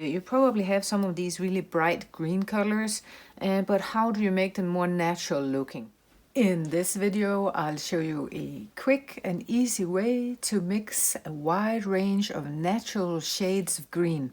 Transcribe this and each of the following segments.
You probably have some of these really bright green colors, but how do you make them more natural looking? In this video, I'll show you a quick and easy way to mix a wide range of natural shades of green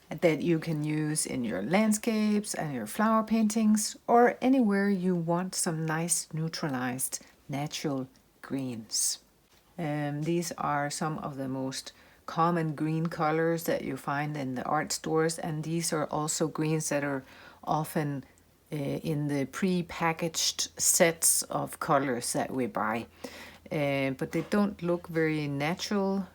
that you can use in your landscapes and your flower paintings or anywhere you want some nice neutralized natural greens. These are some of the most common green colors that you find in the art stores, and these are also greens that are often in the pre-packaged sets of colors that we buy. But they don't look very natural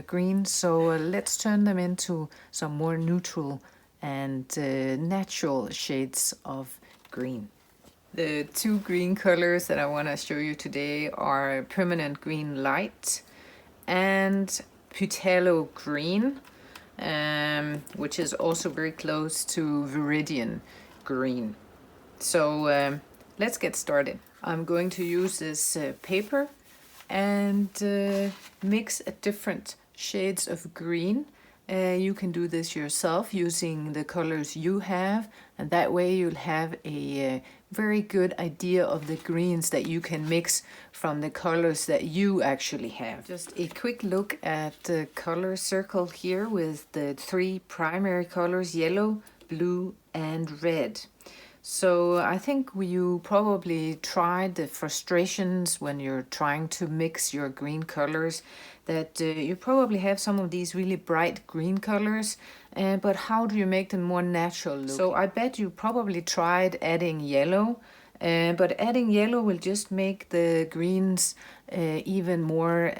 green, so let's turn them into some more neutral and natural shades of green. The two green colors that I want to show you today are Permanent Green Light and Phthalo Green, which is also very close to Viridian Green. So let's get started. I'm going to use this paper and mix different shades of green. You can do this yourself using the colors you have, and that way you'll have a very good idea of the greens that you can mix from the colors that you actually have. Just a quick look at the color circle here with the three primary colors: yellow, blue, and red. So I think you probably tried the frustrations when you're trying to mix your green colors, that you probably have some of these really bright green colors, but how do you make them more natural looking? So I bet you probably tried adding yellow, but adding yellow will just make the greens even more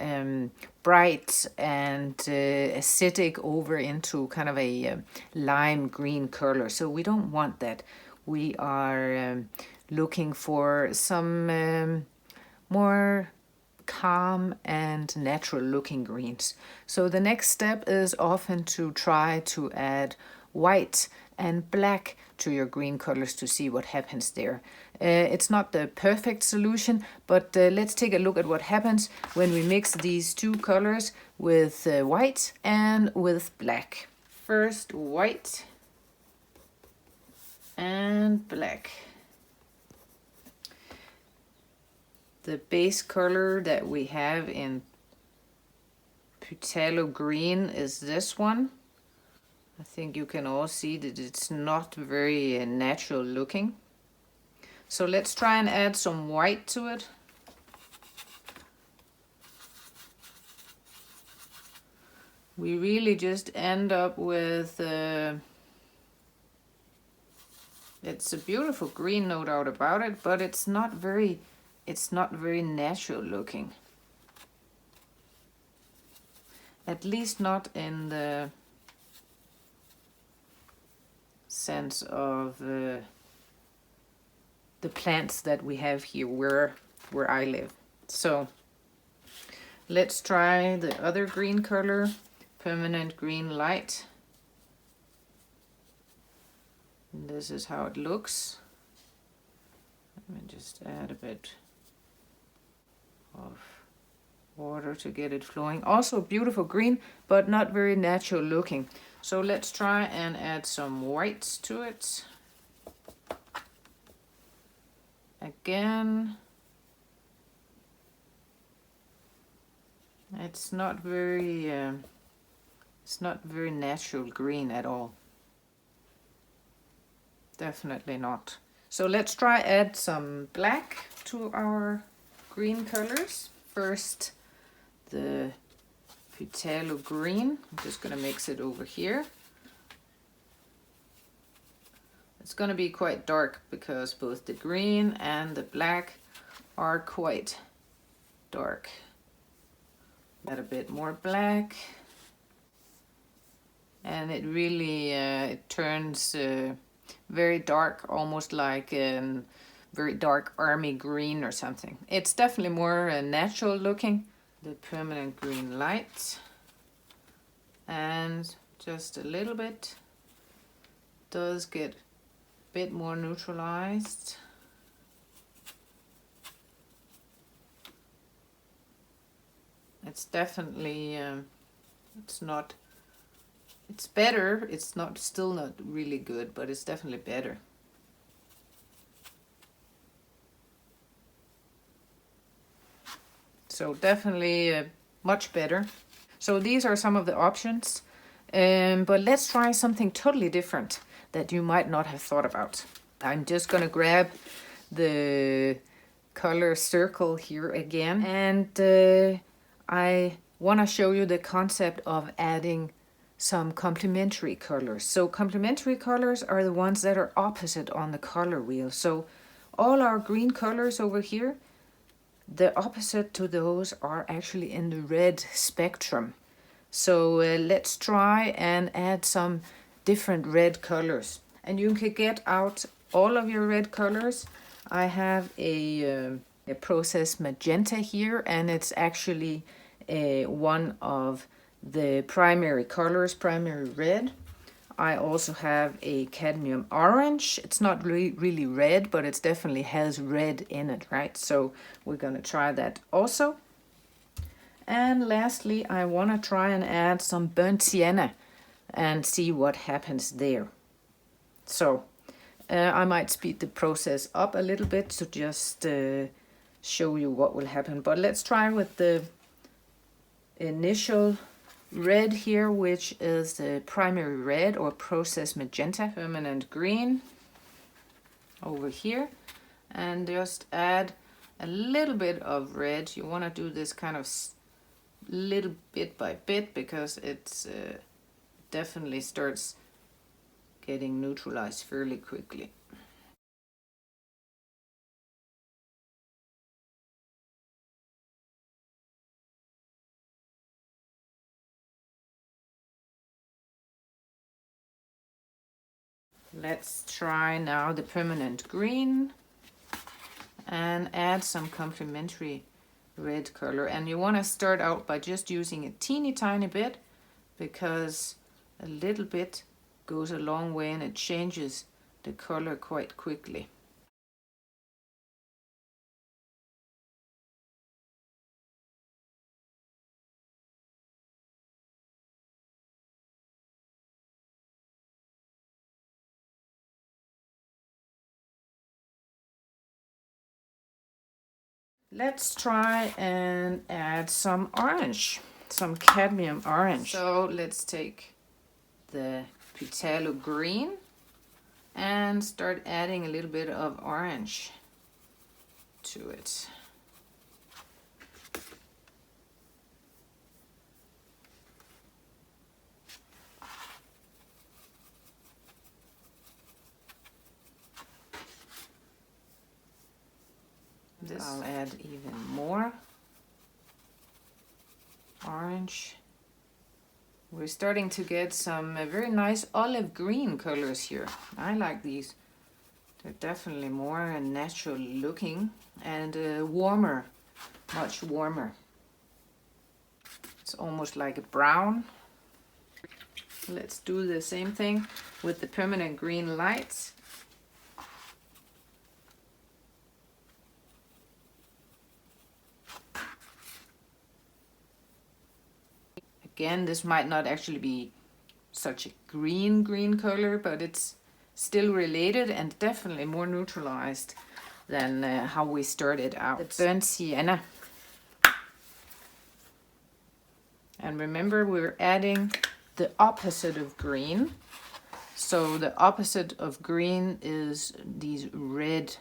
bright and acidic over into kind of a lime green color. So we don't want that. We are looking for some more calm and natural looking greens. So the next step is often to try to add white and black to your green colors to see what happens there. It's not the perfect solution, but let's take a look at what happens when we mix these two colors with white and with black. First white and black. The base color that we have in Phthalo Green is this one. I think you can all see that it's not very natural looking. So let's try and add some white to it. We really just end up with it's a beautiful green, no doubt about it, but it's not very natural looking. At least not in the sense of the plants that we have here where I live. So let's try the other green color, Permanent Green Light. And this is how it looks. Let me just add a bit of water to get it flowing. Also beautiful green, but not very natural looking. So let's try and add some whites to it. Again, it's not very natural green at all. Definitely not. So let's try add some black to our green colors. First the Phthalo Green. I'm just going to mix it over here. It's going to be quite dark because both the green and the black are quite dark. Add a bit more black. And it really it turns very dark, almost like a very dark army green or something. It's definitely more natural looking. The Permanent Green Light, and just a little bit does get a bit more neutralized. It's definitely it's not It's better. It's not still not really good, but it's definitely better. So definitely much better. So these are some of the options. But let's try something totally different that you might not have thought about. I'm just gonna grab the color circle here again, and I want to show you the concept of adding some complementary colors. So complementary colors are the ones that are opposite on the color wheel. So all our green colors over here, the opposite to those are actually in the red spectrum. So let's try and add some different red colors. And you can get out all of your red colors. I have a process magenta here, and it's actually one of the primary colors, primary red. I also have a cadmium orange. It's not really red, but it definitely has red in it, right? So we're gonna try that also. And lastly, I want to try and add some burnt sienna and see what happens there. So I might speed the process up a little bit to just show you what will happen. But let's try with the initial red here, which is the primary red or process magenta, permanent green over here, and just add a little bit of red. You want to do this kind of little bit by bit because it's definitely starts getting neutralized fairly quickly. Let's try now the permanent green and add some complementary red color. And you want to start out by just using a teeny tiny bit, because a little bit goes a long way and it changes the color quite quickly. Let's try and add some orange, some cadmium orange. So let's take the phthalo green and start adding a little bit of orange to it. I'll add even more orange. We're starting to get some very nice olive green colors here. I like these. They're definitely more natural looking and warmer, much warmer. It's almost like a brown. Let's do the same thing with the permanent green lights. Again, this might not actually be such a green color, but it's still related and definitely more neutralized than how we started out. The burnt sienna. And remember, we're adding the opposite of green. So the opposite of green is these red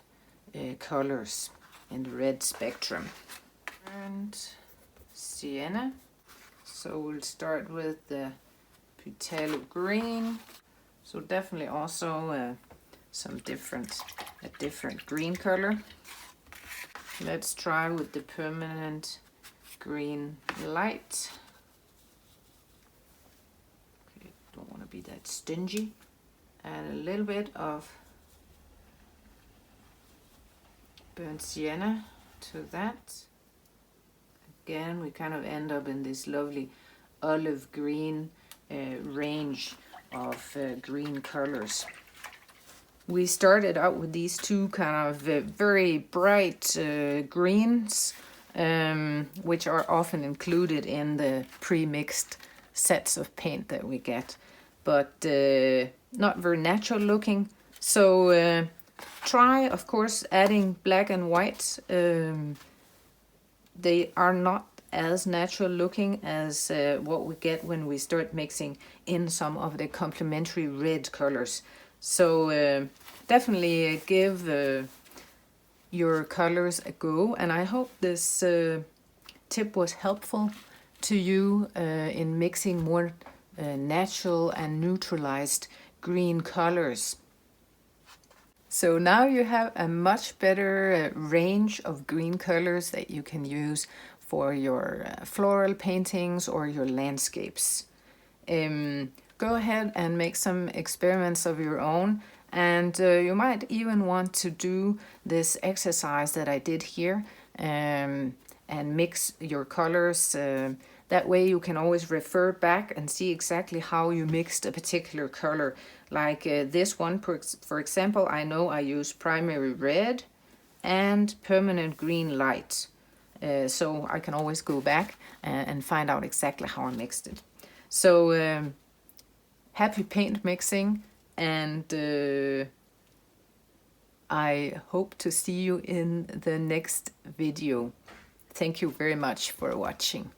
colors in the red spectrum. And sienna. So we'll start with the phthalo green. So definitely also a different green color. Let's try with the permanent green light. Okay, don't want to be that stingy. And a little bit of burnt sienna to that. Again, we kind of end up in this lovely olive green range of green colors. We started out with these two kind of very bright greens, which are often included in the pre-mixed sets of paint that we get. but not very natural looking. So try, of course, adding black and white. They are not as natural looking as what we get when we start mixing in some of the complementary red colors. So definitely give your colors a go, and I hope this tip was helpful to you in mixing more natural and neutralized green colors. So now you have a much better range of green colors that you can use for your floral paintings or your landscapes. Go ahead and make some experiments of your own, and you might even want to do this exercise that I did here and mix your colors. That way you can always refer back and see exactly how you mixed a particular color. Like this one, for example, I know I use primary red and permanent green light. So I can always go back and find out exactly how I mixed it. So happy paint mixing, and I hope to see you in the next video. Thank you very much for watching.